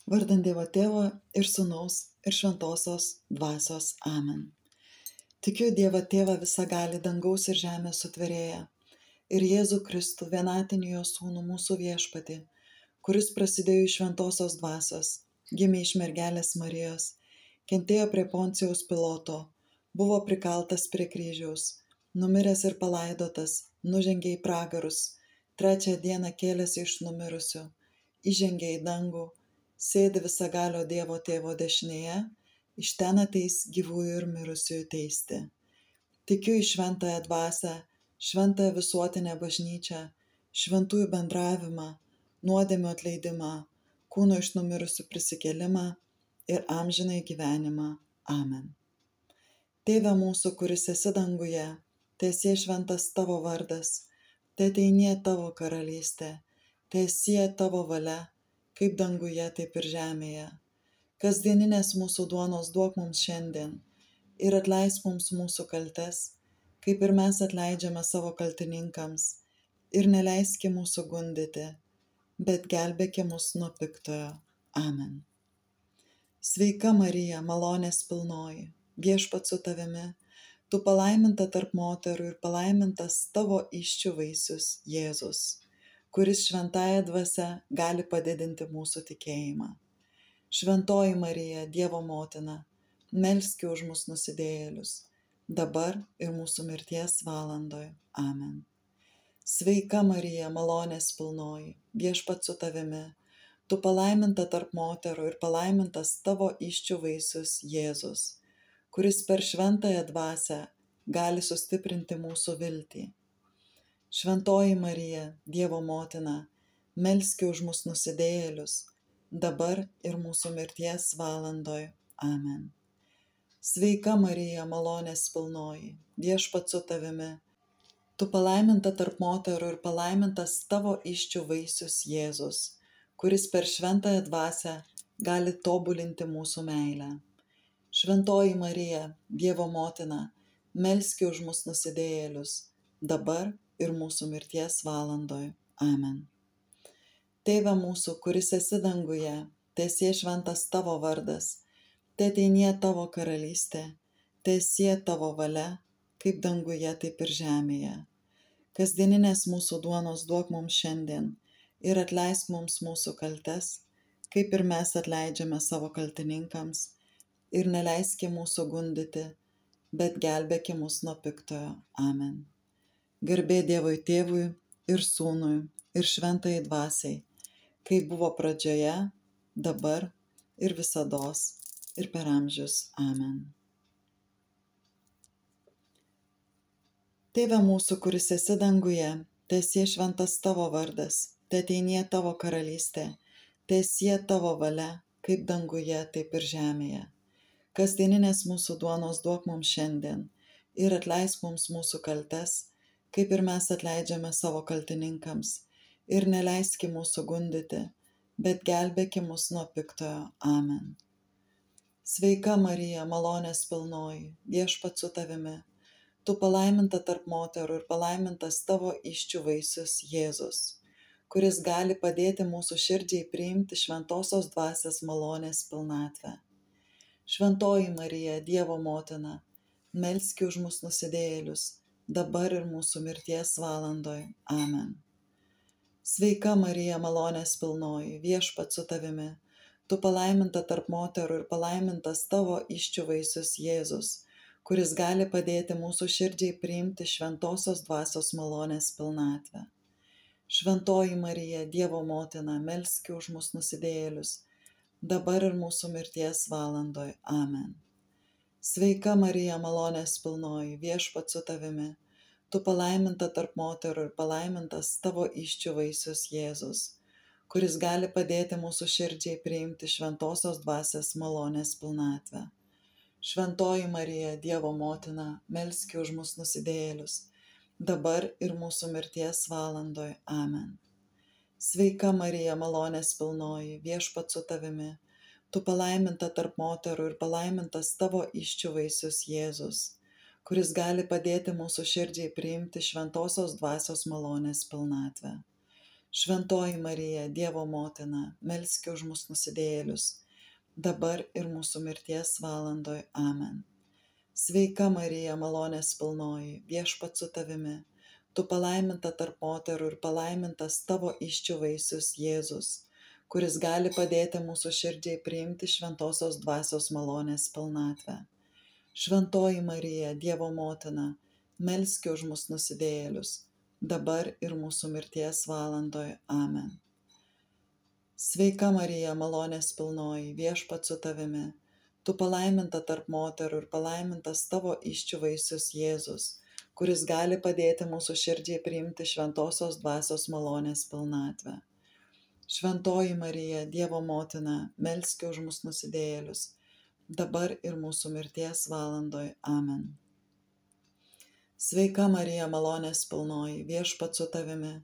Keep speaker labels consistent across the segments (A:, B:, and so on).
A: Vardant Dievo Tėvo ir Sūnaus ir Šventosios Dvasios. Amen. Tikiu Dievą Tėvą visagalį dangaus ir žemės sutvėrėją ir Jėzų Kristų, vienatinį jo Sūnų, mūsų viešpatį, kuris prasidėjo iš Šventosios Dvasios, gimė iš mergelės Marijos, kentėjo prie Poncijaus Piloto, buvo prikaltas prie kryžiaus, numiręs ir palaidotas, nužengė į pragarus, trečią dieną kėlėsi iš numirusių, įžengė į dangų, sėdi visagalio Dievo Tėvo dešinėje, iš ten ateis gyvųjų ir mirusiųjų teisti. Tikiu į šventąją dvasią, šventąją visuotinę bažnyčią, šventųjų bendravimą, nuodėmių atleidimą, kūno iš numirusių prisikėlimą ir amžinąjį gyvenimą. Amen. Tėve mūsų, kuris esi danguje, teesie šventas tavo vardas, teateinie tavo karalystė, teesie tavo valia, kaip danguje, taip ir žemėje. Kasdieninės mūsų duonos duok mums šiandien ir atleisk mums mūsų kaltes, kaip ir mes atleidžiame savo kaltininkams, ir neleiski mūsų gundyti, bet gelbėki mus nuo piktojo. Amen. Sveika Marija, malonės pilnoji, viešpats su tavimi, tu palaiminta tarp moterų ir palaimintas tavo įsčių vaisius, Jėzus, kuris šventąja dvasia gali padidinti mūsų tikėjimą. Šventoji Marija, Dievo motina, melski už mus nusidėjėlius, dabar ir mūsų mirties valandoje. Amen. Sveika Marija, malonės pilnoji, viešpats su tavimi, tu palaiminta tarp moterų ir palaimintas tavo įsčių vaisius, Jėzus, kuris per šventąją dvasią gali sustiprinti mūsų viltį. Šventoji Marija, Dievo motina, melski už mus nusidėjėlius, dabar ir mūsų mirties valandoje. Amen. Sveika Marija, malonės pilnoji, viešpats su tavimi, tu palaiminta tarp moterų ir palaimintas tavo įsčių vaisius, Jėzus, kuris per šventąją dvasią gali tobulinti mūsų meilę. Šventoji Marija, Dievo motina, melski už mus nusidėjėlius, dabar ir mūsų mirties valandoje. Amen. Tėve mūsų, kuris esi danguje, teesie šventas tavo vardas, teateinie tavo karalystė, teesie tavo valia, kaip danguje, taip ir žemėje. Kasdieninės mūsų duonos duok mums šiandien ir atleisk mums mūsų kaltes, kaip ir mes atleidžiame savo kaltininkams, ir neleiski mūsų gundyti, bet gelbėki mus nuo piktojo. Amen. Garbė Dievui Tėvui ir Sūnui ir šventajai dvasiai, kaip buvo pradžioje, dabar ir visados ir per amžius. Amen. Tėve mūsų, kuris esi danguje, teesie šventas tavo vardas, teateinie tavo karalystė, teesie tavo valia, kaip danguje, taip ir žemėje. Kasdieninės mūsų duonos duok mums šiandien ir atleisk mums mūsų kaltes, kaip ir mes atleidžiame savo kaltininkams, ir neleiski mūsų gundyti, bet gelbėki mus nuo piktojo. Amen. Sveika Marija, malonės pilnoji, viešpats su tavimi, tu palaiminta tarp moterų ir palaimintas tavo įsčių vaisius, Jėzus, kuris gali padėti mūsų širdžiai priimti šventosios dvasios malonės pilnatvę. Šventoji Marija, Dievo motina, melski už mus nusidėjėlius, dabar ir mūsų mirties valandoje. Amen. Sveika Marija, malonės pilnoji, viešpats su tavimi, tu palaiminta tarp moterų ir palaimintas tavo įsčių vaisius, Jėzus, kuris gali padėti mūsų širdžiai priimti šventosios dvasios malonės pilnatvę. Šventoji Marija, Dievo motina, melski už mus nusidėjėlius, dabar ir mūsų mirties valandoje. Amen. Sveika Marija, malonės pilnoji, viešpats su tavimi, tu palaiminta tarp moterų ir palaimintas tavo įsčių vaisius, Jėzus, kuris gali padėti mūsų širdžiai priimti šventosios dvasios malonės pilnatvę. Šventoji Marija, Dievo motina, melski už mus nusidėjėlius, dabar ir mūsų mirties valandoje. Amen. Sveika Marija, malonės pilnoji, viešpats su tavimi, tu palaiminta tarp moterų ir palaimintas tavo įsčių vaisius, Jėzus, kuris gali padėti mūsų širdžiai priimti šventosios dvasios malonės pilnatvę. Šventoji Marija, Dievo motina, melski už mus nusidėjėlius, dabar ir mūsų mirties valandoj. Amen. Sveika Marija, malonės pilnoji, Viešpats su tavimi, tu palaiminta tarp moterų ir palaimintas tavo įsčių vaisius Jėzus, kuris gali padėti mūsų širdžiai priimti šventosios dvasios malonės pilnatvę. Šventoji Marija, Dievo motina, melski už mus nusidėjėlius, dabar ir mūsų mirties valandoj. Amen. Sveika Marija, malonės pilnoji, Viešpats su tavimi, tu palaiminta tarp moterų ir palaimintas tavo įsčių vaisius Jėzus, kuris gali padėti mūsų širdžiai priimti šventosios dvasios malonės pilnatvę. Šventoji Marija, Dievo motina, melski už mus nusidėjėlius, dabar ir mūsų mirties valandoj. Amen. Sveika Marija, malonės pilnoji, Viešpats su tavimi,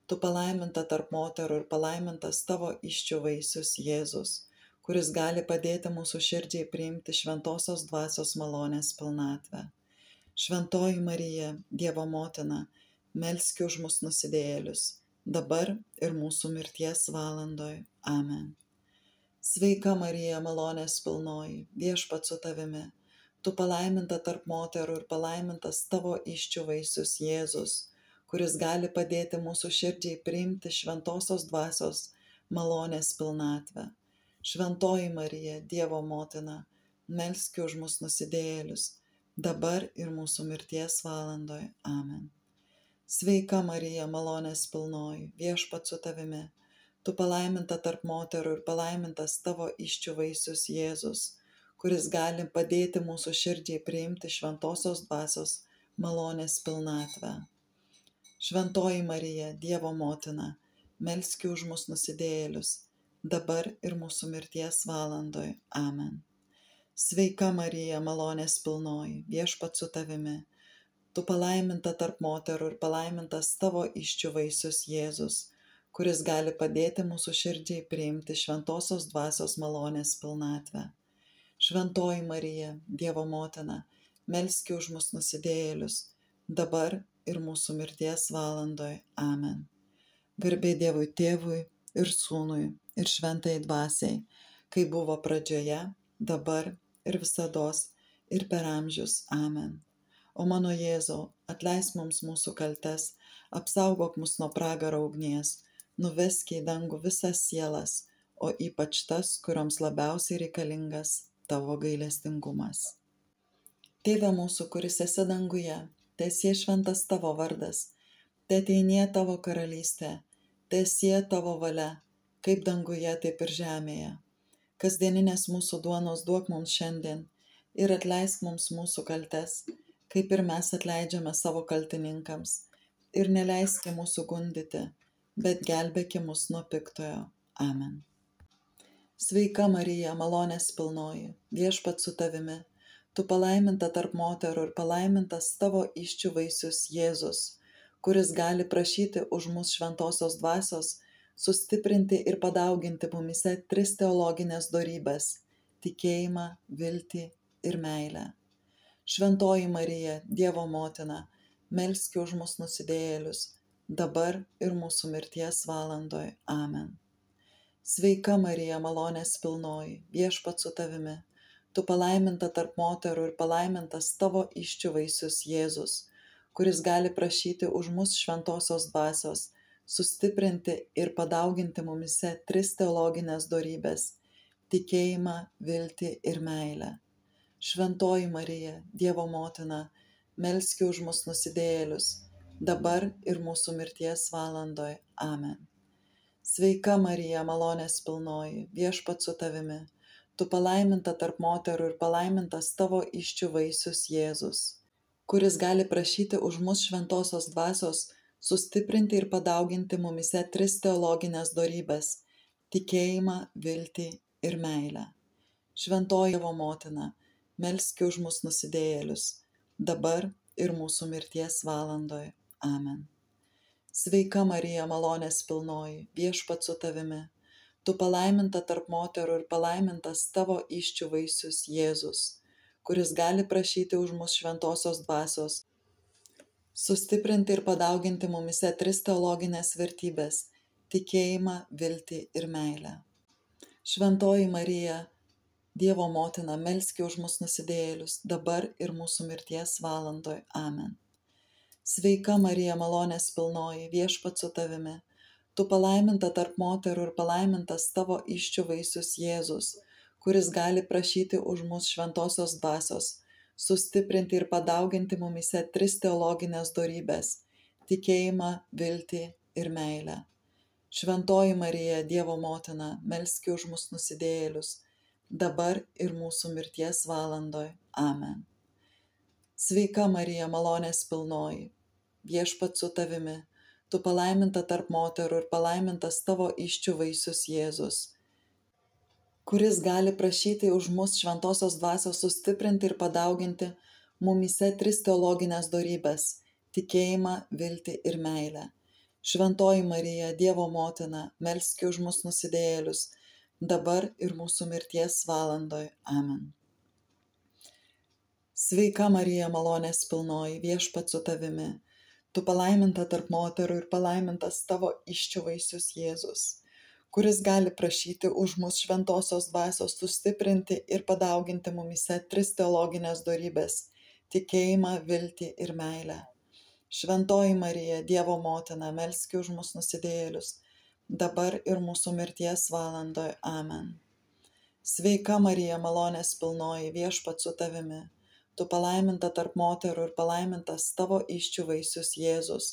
A: tu palaiminta tarp moterų ir palaimintas tavo įsčių vaisius Jėzus, kuris gali padėti mūsų širdžiai priimti šventosios dvasios malonės pilnatvę. Šventoji Marija, Dievo motina, melski už mus nusidėjėlius, dabar ir mūsų mirties valandoj. Amen. Sveika Marija, malonės pilnoji, Viešpats su tavimi, tu palaiminta tarp moterų ir palaimintas tavo įsčių vaisius Jėzus, kuris gali padėti mūsų širdžiai priimti šventosios dvasios malonės pilnatvę. Šventoji Marija, Dievo motina, melski už mus nusidėjėlius, dabar ir mūsų mirties valandoj. Amen. Sveika Marija, malonės pilnoji, Viešpats su tavimi, tu palaiminta tarp moterų ir palaimintas tavo įsčių vaisius Jėzus, kuris gali padėti mūsų širdžiai priimti šventosios dvasios malonės pilnatvę. Šventoji Marija, Dievo motina, melski už mus nusidėjėlius, dabar ir mūsų mirties valandoj. Amen. Sveika Marija, malonės pilnoji, Viešpats su tavimi, tu palaiminta tarp moterų ir palaimintas tavo įsčių vaisius Jėzus, kuris gali padėti mūsų širdžiai priimti šventosios dvasios malonės pilnatvę. Šventoji Marija, Dievo motina, melski už mus nusidėjėlius, dabar ir mūsų mirties valandoj. Amen. Garbė Dievui Tėvui ir Sūnui ir Šventai Dvasiai, kai buvo pradžioje, dabar ir visados ir per amžius. Amen. O mano Jėzau, atleisk mums mūsų kaltes, apsaugok mus nuo pragaro ugnies, nuvesk į dangų visas sielas, o ypač tas, kurioms labiausiai reikalingas tavo gailestingumas. Tėve mūsų, kuris esi danguje, teesie šventas tavo vardas, teateinie tavo karalystė, teesie tavo valia, kaip danguje, taip ir žemėje. Kasdieninės mūsų duonos duok mums šiandien ir atleisk mums mūsų kaltes, kaip ir mes atleidžiame savo kaltininkams, ir neleiski mūsų gundyti, bet gelbėki mus nuo piktojo. Amen. Sveika Marija, malonės pilnoji, Viešpats su tavimi, tu palaiminta tarp moterų ir palaimintas tavo įsčių vaisius Jėzus, kuris gali prašyti už mus šventosios dvasios, sustiprinti ir padauginti mumyse tris teologinės dorybes – tikėjimą, viltį ir meilę. Šventoji Marija, Dievo motina, melski už mus nusidėjėlius, dabar ir mūsų mirties valandoj. Amen. Sveika Marija, malonės pilnoji, Viešpats su tavimi, tu palaiminta tarp moterų ir palaimintas tavo įsčių vaisius Jėzus, kuris gali prašyti už mus šventosios dvasios, sustiprinti ir padauginti mumyse tris teologinės dorybes – tikėjimą, viltį ir meilę. Šventoji Marija, Dievo motina, melski už mus nusidėjėlius, dabar ir mūsų mirties valandoj. Amen. Sveika Marija, malonės pilnoji, Viešpats su tavimi, tu palaiminta tarp moterų ir palaimintas tavo įsčių vaisius Jėzus, kuris gali prašyti už mus šventosios dvasios, sustiprinti ir padauginti mumyse tris teologinės dorybes – tikėjimą, viltį ir meilę. Šventoji Dievo motina, melski už mus nusidėjėlius, dabar ir mūsų mirties valandoj. Amen. Sveika Marija, malonės pilnoji, Viešpats su tavimi, tu palaiminta tarp moterų ir palaimintas tavo įsčių vaisius Jėzus, kuris gali prašyti už mus šventosios dvasios, sustiprinti ir padauginti mumyse tris teologinės vertybės tikėjimą, viltį ir meilę. Šventoji Marija, Dievo motina, melski už mus nusidėjėlius, dabar ir mūsų mirties valandoj. Amen. Sveika Marija, malonės pilnoji, viešpats su tavimi. Tu palaiminta tarp moterų ir palaimintas tavo įsčių vaisius Jėzus, kuris gali prašyti už mus šventosios dvasios, sustiprinti ir padauginti mumyse 3 teologinės dorybės - tikėjimą, viltį ir meilę. Šventoji Marija, Dievo motina, melski už mus nusidėjėlius, dabar ir mūsų mirties valandoj. Amen. Sveika Marija, malonės pilnoji, viešpats su tavimi, tu palaiminta tarp moterų ir palaimintas tavo įsčių vaisius Jėzus, kuris gali prašyti už mus šventosios dvasios sustiprinti ir padauginti mumyse 3 teologinės dorybės - tikėjimą, viltį ir meilę. Šventoji Marija, Dievo motina, melski už mus nusidėjėlius, dabar ir mūsų mirties valandoj. Amen. Sveika Marija, malonės pilnoji, viešpats su tavimi, tu palaiminta tarp moterų ir palaimintas tavo įsčių vaisius Jėzus, kuris gali prašyti už mus šventosios dvasios sustiprinti ir padauginti mumyse 3 teologinės dorybės - tikėjimą, viltį ir meilę. Šventoji Marija, Dievo motina, melski už mus nusidėjėlius, dabar ir mūsų mirties valandoj. Amen. Sveika Marija, malonės pilnoji, viešpats su tavimi, tu palaiminta tarp moterų ir palaimintas tavo įsčių vaisius Jėzus,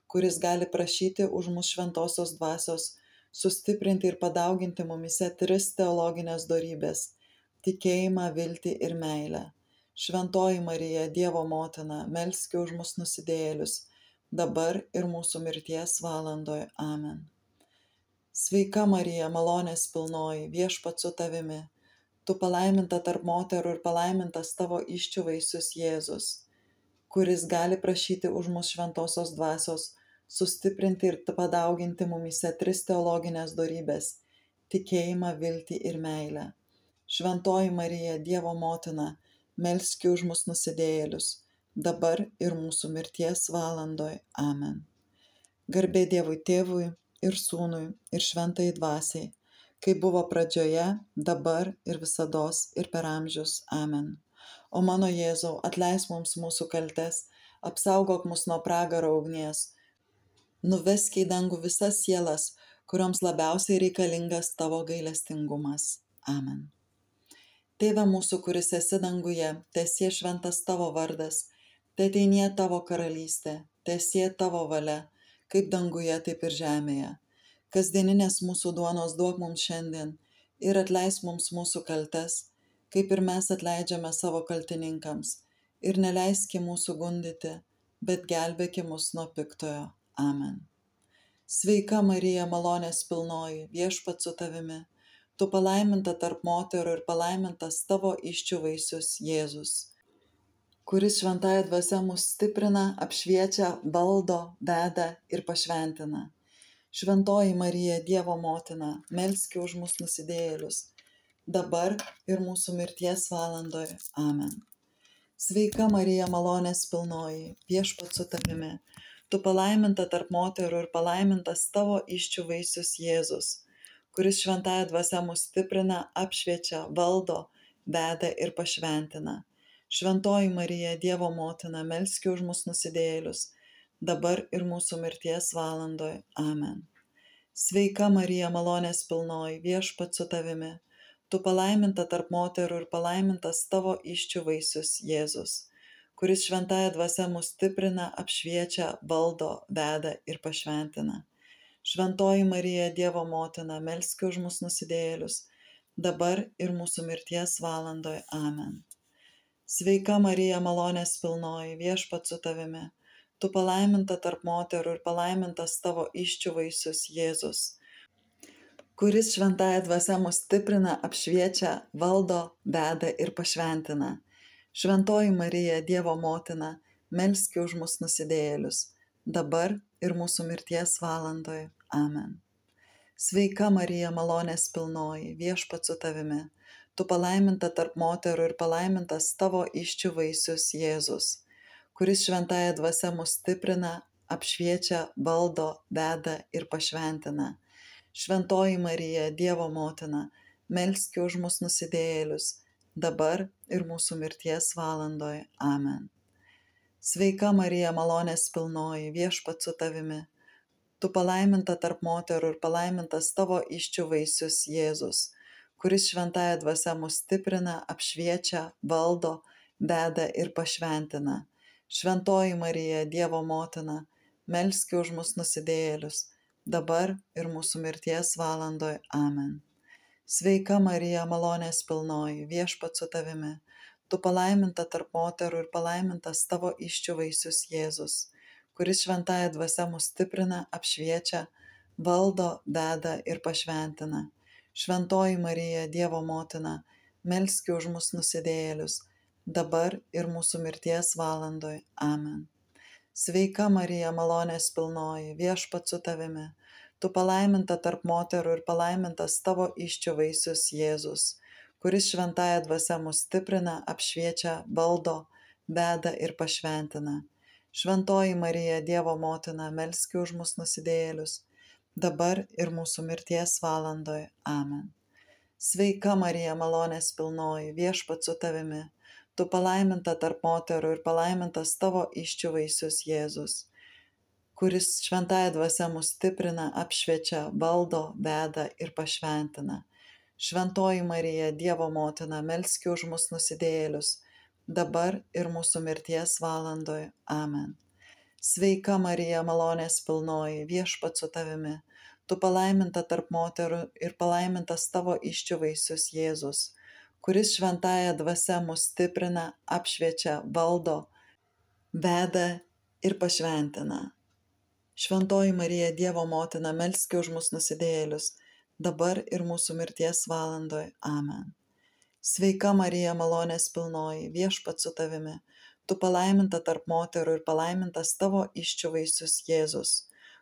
A: kuris gali prašyti už mus šventosios dvasios sustiprinti ir padauginti mumyse 3 teologinės dorybės - tikėjimą, viltį ir meilę. Šventoji Marija, Dievo motina, melski už mus nusidėjėlius, dabar ir mūsų mirties valandoj. Amen. Sveika Marija, malonės pilnoji, viešpats su tavimi, tu palaiminta tarp moterų ir palaimintas tavo įsčių vaisius Jėzus, kuris gali prašyti už mus šventosios dvasios sustiprinti ir padauginti mumyse 3 teologinės dorybės - tikėjimą, viltį ir meilę. Šventoji Marija, Dievo motina, melski už mus nusidėjėlius, dabar ir mūsų mirties valandoj. Amen. Garbė Dievui Tėvui ir Sūnui ir Šventajai Dvasiai, kaip buvo pradžioje, dabar ir visados ir per amžius. Amen. O mano Jėzau, atleisk mums mūsų kaltes, apsaugok mus nuo pragaro ugnies, nuvesk į dangų visas sielas, kurioms labiausiai reikalingas tavo gailestingumas. Amen. Tėve mūsų, kuris esi danguje, teesie šventas tavo vardas, teateinie tavo karalystė, teesie tavo valia, kaip danguje, taip ir žemėje. Kasdieninės mūsų duonos duok mums šiandien ir atleisk mums mūsų kaltes, kaip ir mes atleidžiame savo kaltininkams, ir neleiski mūsų gundyti, bet gelbėki mus nuo piktojo. Amen. Sveika Marija, malonės pilnoji, viešpats su tavimi, tu palaiminta tarp moterų ir palaimintas tavo įsčių vaisius Jėzus, kuris šventąja dvasia mus stiprina, apšviečia, valdo, veda ir pašventina. Šventoji Marija, Dievo motina, melski už mus nusidėjėlius, dabar ir mūsų mirties valandoj. Amen. Sveika Marija, malonės pilnoji, viešpats su tavimi, tu palaiminta tarp moterų ir palaimintas tavo įsčių vaisius Jėzus, kuris šventąja dvasia mus stiprina, apšviečia, valdo, veda ir pašventina. Šventoji Marija, Dievo motina, melski už mus nusidėjėlius, dabar ir mūsų mirties valandoj. Amen. Sveika Marija, malonės pilnoji, viešpats su tavimi, tu palaiminta tarp moterų ir palaimintas tavo įsčių vaisius Jėzus, kuris šventąja dvasia mus stiprina, apšviečia, valdo, veda ir pašventina. Šventoji Marija, Dievo motina, melski už mus nusidėjėlius, dabar ir mūsų mirties valandoj. Amen. Sveika Marija, malonės pilnoji, viešpats su tavimi, tu palaiminta tarp moterų ir palaimintas tavo įsčių vaisius Jėzus, kuris šventąja dvasia mus stiprina, apšviečia, valdo, veda ir pašventina. Šventoji Marija, Dievo motina, melski už mus nusidėjėlius, dabar ir mūsų mirties valandoj. Amen. Sveika Marija, malonės pilnoji, viešpats su tavimi, tu palaiminta tarp moterų ir palaimintas tavo įsčių vaisius Jėzus, kuris šventąja dvasia mus stiprina, apšviečia, valdo, veda ir pašventina. Šventoji Marija, Dievo motina, melski už mus nusidėjėlius, dabar ir mūsų mirties valandoje. Amen. Sveika Marija, malonės pilnoji, Viešpats su tavimi. Tu palaiminta tarp moterų ir palaimintas tavo įsčių vaisius Jėzus, kuris šventąja dvasia mus stiprina, apšviečia, valdo, veda ir pašventina. Šventoji Marija, Dievo motina, melski už mus nusidėjėlius, dabar ir mūsų mirties valandoje. Amen. Sveika Marija, malonės pilnoji, Viešpats su tavimi. Tu palaiminta tarp moterų ir palaimintas tavo įsčių vaisius Jėzus, kuris šventąja dvasia mus stiprina, apšviečia, valdo, veda ir pašventina. Šventoji Marija, Dievo motina, melski už mus nusidėjėlius, dabar ir mūsų mirties valandoje. Amen. Sveika Marija, malonės pilnoji, Viešpats su tavimi. Tu palaiminta tarp moterų ir palaimintas tavo įsčių vaisius Jėzus, kuris šventąja dvasia mus stiprina, apšviečia, valdo, veda ir pašventina. Šventoji Marija, Dievo motina, melski už mus nusidėjėlius, dabar ir mūsų mirties valandoje. Amen. Sveika Marija, malonės pilnoji, Viešpats su tavimi. Tu palaiminta tarp moterų ir palaimintas tavo įsčių vaisius Jėzus, kuris šventąja dvasia mus stiprina, apšviečia, valdo, veda ir pašventina. Šventoji Marija, Dievo motina, melski už mus nusidėjėlius, dabar ir mūsų mirties valandoje. Amen. Sveika Marija, malonės pilnoji, Viešpats su tavimi. Tu palaiminta tarp moterų ir palaimintas tavo įsčių vaisius Jėzus, kuris šventąja dvasia mus stiprina, apšviečia, valdo, veda ir pašventina. Šventoji Marija, Dievo motina, melski už mus nusidėjėlius, dabar ir mūsų mirties valandoje. Amen. Sveika Marija, malonės pilnoji, Viešpats su tavimi. Tu palaiminta tarp moterų ir palaimintas tavo įsčių vaisius Jėzus,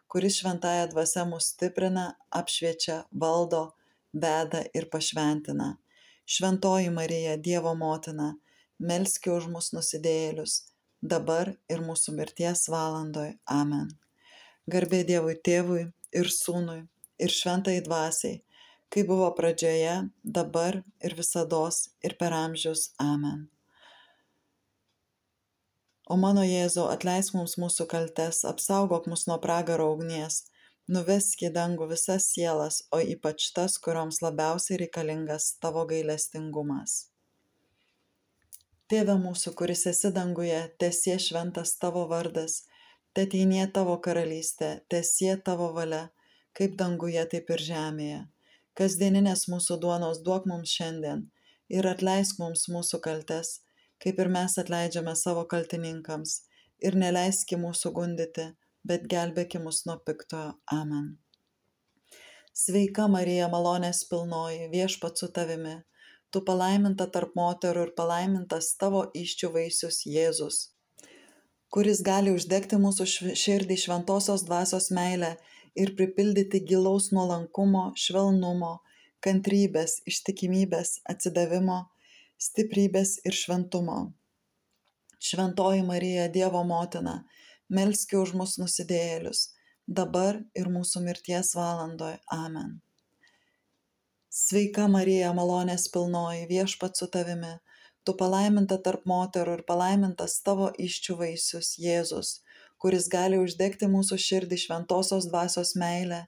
A: kuris šventąja dvasia mus stiprina, apšviečia, valdo, veda ir pašventina. Šventoji Marija, Dievo motina, melski už mus nusidėjėlius, dabar ir mūsų mirties valandoje. Amen. Garbė Dievui Tėvui ir Sūnui ir Šventajai Dvasiai, kaip buvo pradžioje, dabar ir visados ir per amžius. Amen. O mano Jėzau, atleisk mums mūsų kaltes, apsaugok mus nuo pragaro ugnies, nuvesk į dangų visas sielas, o ypač tas, kurioms labiausiai reikalingas tavo gailestingumas. Tėve mūsų, kuris esi danguje, teesie šventas tavo vardas, teateinie tavo karalystė, teesie tavo valia, kaip danguje, taip ir žemėje. Kasdieninės mūsų duonos duok mums šiandien ir atleisk mums mūsų kaltes, kaip ir mes atleidžiame savo kaltininkams, ir neleiski mūsų gundyti, bet gelbėki mus nuo piktojo. Amen. Sveika Marija, malonės pilnoji, Viešpats su tavimi. Tu palaiminta tarp moterų ir palaimintas tavo įsčių vaisius Jėzus, kuris gali uždegti mūsų širdį šventosios dvasios meilę ir pripildyti gilaus nuolankumo, švelnumo, kantrybės, ištikimybės, atsidavimo, stiprybės ir šventumo. Šventoji Marija, Dievo motina, melski už mus nusidėjėlius, dabar ir mūsų mirties valandoje. Amen. Sveika Marija, malonės pilnoji, Viešpats su tavimi. Tu palaiminta tarp moterų ir palaimintas tavo įsčių vaisius Jėzus, kuris gali uždegti mūsų širdį šventosios dvasios meilę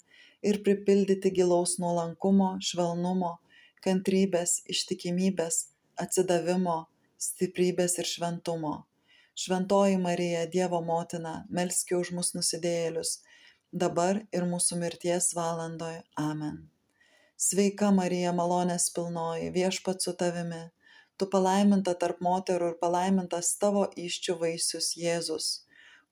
A: ir pripildyti gilaus nuolankumo, švelnumo, kantrybės, ištikimybės, atsidavimo, stiprybės ir šventumo. Šventoji Marija, Dievo motina, melski už mus nusidėjėlius, dabar ir mūsų mirties valandoje. Amen. Sveika Marija, malonės pilnoji, Viešpats su tavimi. Tu palaiminta tarp moterų ir palaimintas tavo įsčių vaisius Jėzus,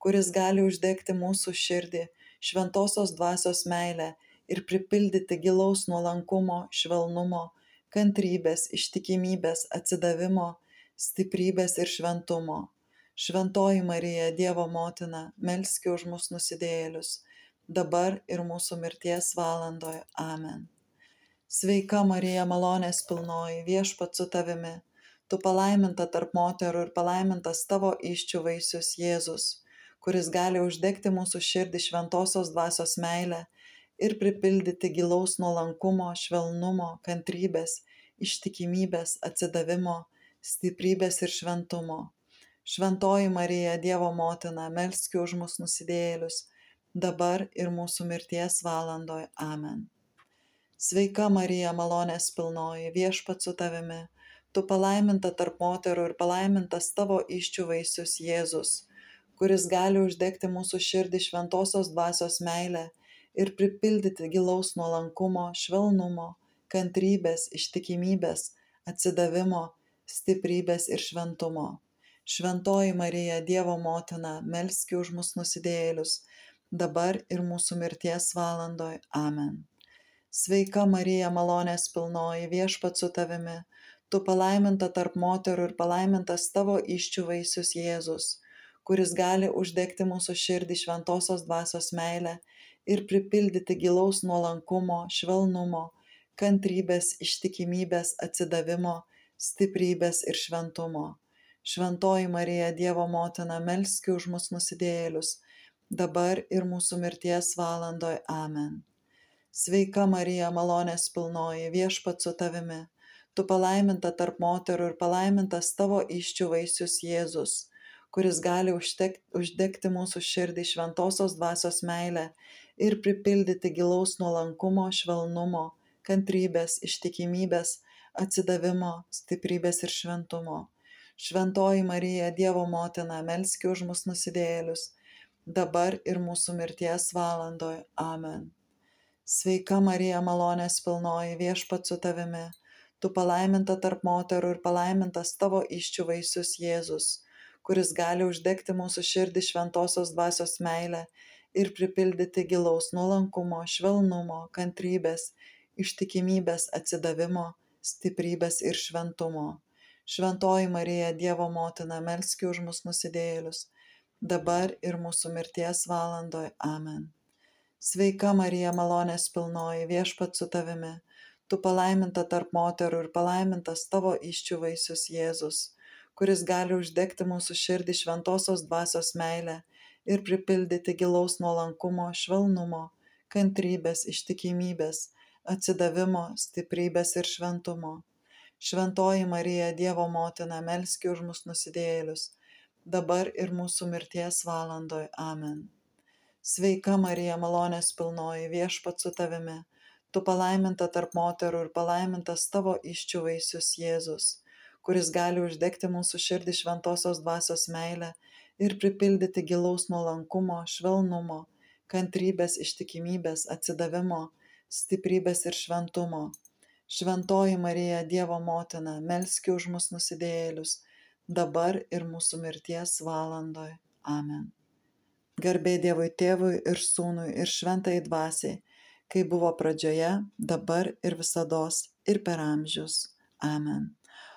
A: kuris gali uždegti mūsų širdį šventosios dvasios meilę ir pripildyti gilaus nuolankumo, švelnumo, kantrybės, ištikimybės, atsidavimo, stiprybės ir šventumo. Šventoji Marija, Dievo motina, melski už mus nusidėjėlius, dabar ir mūsų mirties valandoje. Amen. Sveika Marija, malonės pilnoji, Viešpats su tavimi. Tu palaiminta tarp moterų ir palaimintas tavo įsčių vaisius Jėzus, kuris gali uždegti mūsų širdį šventosios dvasios meilę ir pripildyti gilaus nuolankumo, švelnumo, kantrybės, ištikimybės, atsidavimo, stiprybės ir šventumo. Šventoji Marija, Dievo motina, melski už mus nusidėjėlius, dabar ir mūsų mirties valandoje. Amen. Sveika Marija, malonės pilnoji, viešpats su tavimi, tu palaiminta tarp moterų ir palaimintas tavo įsčių vaisius Jėzus, kuris gali uždegti mūsų širdį šventosios dvasios meilę ir pripildyti gilaus nuolankumo, švelnumo, kantrybės, ištikimybės, atsidavimo, stiprybės ir šventumo. Šventoji Marija, Dievo motina, melski už mus nusidėjėlius, dabar ir mūsų mirties valandoje. Amen. Sveika Marija, malonės pilnoji, viešpats su tavimi, tu palaiminta tarp moterų ir palaimintas tavo įsčių vaisius Jėzus, kuris gali uždegti mūsų širdį šventosios dvasios meilę ir pripildyti gilaus nuolankumo, švelnumo, kantrybės, ištikimybės, atsidavimo, stiprybės ir šventumo. Šventoji Marija, Dievo motina, melski už mus nusidėjėlius, dabar ir mūsų mirties valandoje. Amen. Sveika Marija, malonės pilnoji, viešpats su tavimi, tu palaiminta tarp moterų ir palaimintas tavo įsčių vaisius Jėzus, kuris gali uždegti mūsų širdį šventosios dvasios meilę ir pripildyti gilaus nuolankumo, švelnumo, kantrybės, ištikimybės, atsidavimo, stiprybės ir šventumo. Šventoji Marija, Dievo motina, melski už mus nusidėjėlius, dabar ir mūsų mirties valandoje. Amen. Sveika Marija, malonės pilnoji, viešpats su tavimi, tu palaiminta tarp moterų ir palaimintas tavo įsčių vaisius Jėzus, kuris gali uždegti mūsų širdį šventosios dvasios meilę ir pripildyti gilaus nuolankumo, švelnumo, kantrybės, ištikimybės, atsidavimo, stiprybės ir šventumo. Šventoji Marija, Dievo motina, melski už mus nusidėjėlius, dabar ir mūsų mirties valandoje. Amen. Sveika Marija, malonės pilnoji, viešpats su tavimi, tu palaiminta tarp moterų ir palaimintas tavo įsčių vaisius Jėzus, kuris gali uždegti mūsų širdį šventosios dvasios meilę ir pripildyti gilaus nuolankumo, švelnumo, kantrybės, ištikimybės, atsidavimo, stiprybės ir šventumo. Šventoji Marija, Dievo motina, melski už mus nusidėjėlius, dabar ir mūsų mirties valandoje. Amen. Sveika Marija, malonės pilnoji, viešpats su tavimi, tu palaiminta tarp moterų ir palaimintas tavo įsčių vaisius Jėzus, kuris gali uždegti mūsų širdį šventosios dvasios meilę ir pripildyti gilaus nuolankumo, švelnumo, kantrybės, ištikimybės, atsidavimo, stiprybės ir šventumo. Šventoji Marija, Dievo motina, melski už mus nusidėjėlius, dabar ir mūsų mirties valandoje. Amen. Garbė Dievui Tėvui ir Sūnui ir Šventajai Dvasiai, kaip buvo pradžioje, dabar ir visados, ir per amžius. Amen.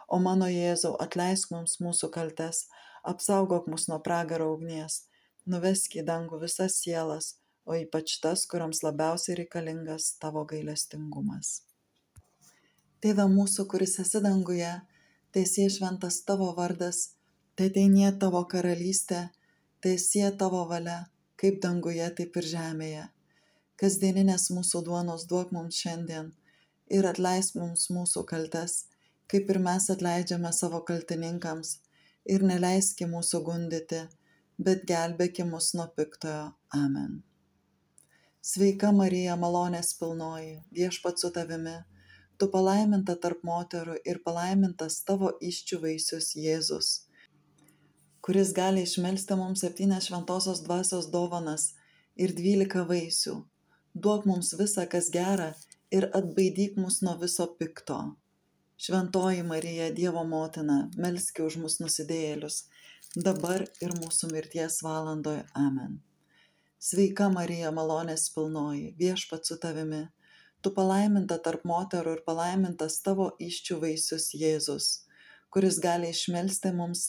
A: O mano Jėzau, atleisk mums mūsų kaltes, apsaugok mus nuo pragaro ugnies, nuvesk į dangų visas sielas, o ypač tas, kuriams labiausiai reikalingas tavo gailestingumas. Tėve mūsų, kuris esi danguje, teesie šventas tavo vardas, teateinie tavo karalystė, teesie tavo valia, kaip danguje, taip ir žemėje. Kasdieninės mūsų duonos duok mums šiandien ir atleisk mums mūsų kaltes, kaip ir mes atleidžiame savo kaltininkams, ir neleiski mūsų gundyti, bet gelbėki mus nuo piktojo. Amen. Sveika Marija, malonės pilnoji, viešpats su tavimi, tu palaiminta tarp moterų ir palaimintas tavo įsčių vaisius Jėzus, kuris gali išmelsti mums 7 šventosios dvasios dovanas ir 12 vaisių. Duok mums visa, kas gera, ir atbaidyk mus nuo viso pikto. Šventoji Marija, Dievo motina, melski už mus nusidėjėlius, dabar ir mūsų mirties valandoje. Amen. Sveika Marija, malonės pilnoji, viešpats su tavimi, tu palaiminta tarp moterų ir palaimintas tavo įsčių vaisius Jėzus, kuris gali išmelsti mums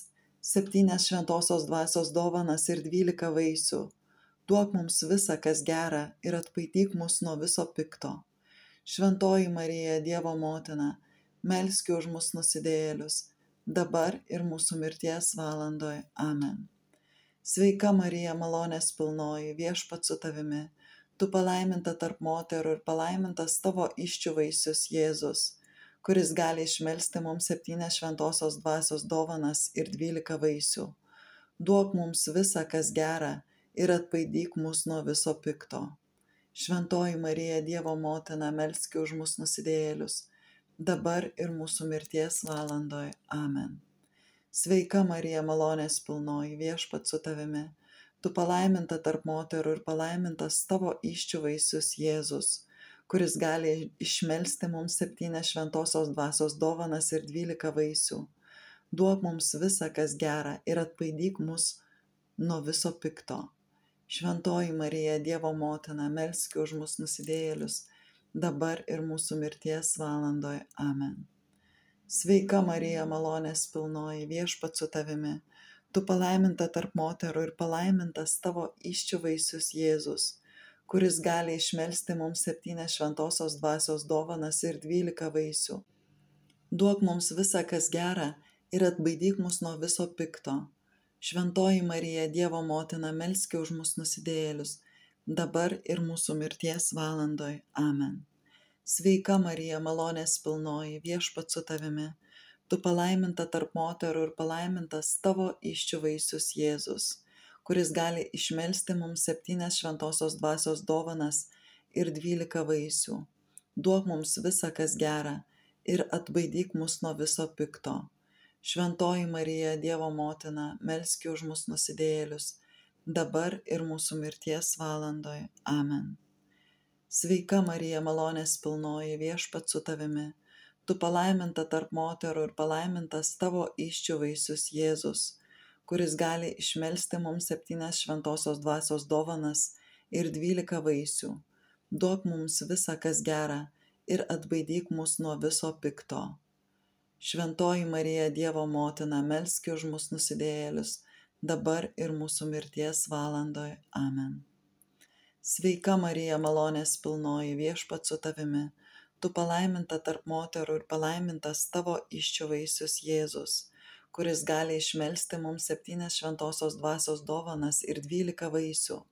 A: 7 šventosios dvasios dovanas ir 12 vaisių. Duok mums visa, kas gera, ir atbaidyk mus nuo viso pikto. Šventoji Marija, Dievo motina, melski už mus nusidėjėlius, dabar ir mūsų mirties valandoje. Amen. Sveika Marija, malonės pilnoji, viešpats su tavimi, tu palaiminta tarp moterų ir palaimintas tavo įsčių vaisius Jėzus, kuris gali išmelsti mums 7 šventosios dvasios dovanas ir 12 vaisių. Duok mums visa, kas gera, ir atbaidyk mus nuo viso pikto. Šventoji Marija, Dievo motina, melski už mus nusidėjėlius, dabar ir mūsų mirties valandoje. Amen. Sveika Marija, malonės pilnoji, Viešpats su tavimi, tu palaiminta tarp moterų ir palaimintas tavo įsčių vaisius Jėzus, kuris gali išmelsti mums 7 šventosios dvasios dovanas ir 12 vaisių. Duok mums visa, kas gera, ir atbaidyk mus nuo viso pikto. Šventoji Marija, Dievo motina, melski už mus nusidėjėlius, dabar ir mūsų mirties valandoje. Amen. Sveika Marija, malonės pilnoji, Viešpats su tavimi, tu palaiminta tarp moterų ir palaimintas tavo įsčių vaisius Jėzus, kuris gali išmelsti mums 7 šventosios dvasios dovanas ir 12 vaisių. Duok mums visa, kas gera, ir atbaidyk mus nuo viso pikto. Šventoji Marija, Dievo motina, melski už mus nusidėjėlius, dabar ir mūsų mirties valandoje. Amen. Sveika Marija, malonės pilnoji, Viešpats su tavimi, tu palaiminta tarp moterų ir palaimintas tavo įsčių vaisius Jėzus, kuris gali išmelsti mums 7 šventosios dvasios dovanas ir 12 vaisių. Duok mums visa, kas gera, ir atbaidyk mus nuo viso pikto. Šventoji Marija, Dievo motina, melski už mus nusidėjėlius, dabar ir mūsų mirties valandoje. Amen. Sveika Marija, malonės pilnoji, Viešpats su tavimi, tu palaiminta tarp moterų ir palaimintas tavo įsčių vaisius Jėzus, kuris gali išmelsti mums 7 šventosios dvasios dovanas ir 12 vaisių. Duok mums visa, kas gera, ir atbaidyk mus nuo viso pikto. Šventoji Marija, Dievo motina, melski už mus nusidėjėlius, dabar ir mūsų mirties valandoje. Amen. Sveika Marija, malonės pilnoji, Viešpats su tavimi, tu palaiminta tarp moterų ir palaimintas tavo įsčių vaisius Jėzus, kuris gali išmelsti mums 7 šventosios dvasios dovanas ir 12 vaisių.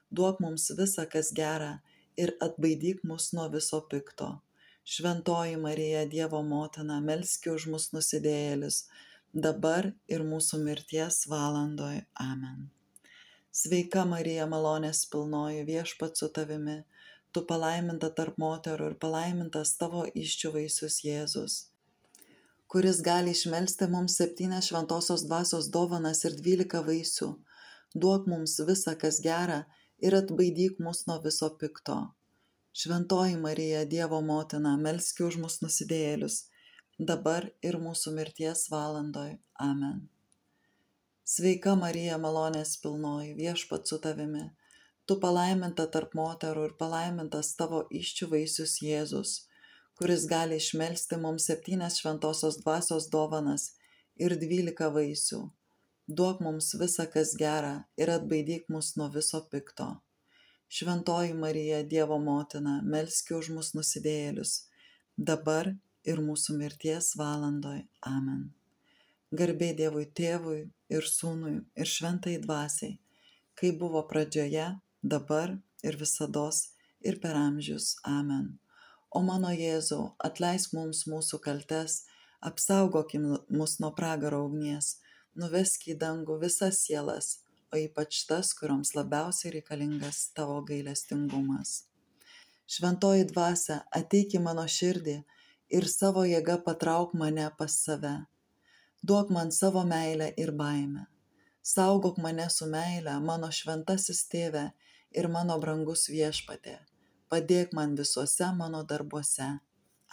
A: Duok mums visa, kas gera, ir atbaidyk mus nuo viso pikto. Šventoji Marija, Dievo motina, melski už mus nusidėjėlius, dabar ir mūsų mirties valandoje. Amen. Sveika Marija, malonės pilnoji, Viešpats su tavimi, tu palaiminta tarp moterų ir palaimintas tavo įsčių vaisius Jėzus, kuris gali išmelsti mums 7 šventosios dvasios dovanas ir 12 vaisių. Duok mums visa, kas gera, ir atbaidyk mus nuo viso pikto. Šventoji Marija, Dievo motina, melski už mus nusidėjėlius, dabar ir mūsų mirties valandoje. Amen. Sveika Marija, malonės pilnoji, Viešpats su tavimi, tu palaiminta tarp moterų ir palaimintas tavo įsčių vaisius Jėzus, kuris gali išmelsti mums 7 šventosios dvasios dovanas ir 12 vaisių. Duok mums visa, kas gera, ir atbaidyk mus nuo viso pikto. Šventoji Marija, Dievo motina, melski už mus nusidėjėlius, dabar ir mūsų mirties valandoje. Amen. Garbė Dievui Tėvui ir Sūnui ir Šventai Dvasiai, kaip buvo pradžioje, dabar ir visados ir per amžius. Amen. O mano Jėzau, atleisk mums mūsų kaltes, apsaugokim mus nuo pragaro ugnies, nuvesk į dangų visas sielas, o ypač tas, kurioms labiausiai reikalingas tavo gailestingumas. Šventoji dvasia, ateik į mano širdį ir savo jėga patrauk mane pas save. Duok man savo meilę ir baimę. Saugok mane su meile, mano šventasis tėve ir mano brangus viešpatie. Padėk man visuose mano darbuose.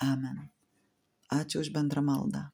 A: Amen. Ačiū už bendrą maldą.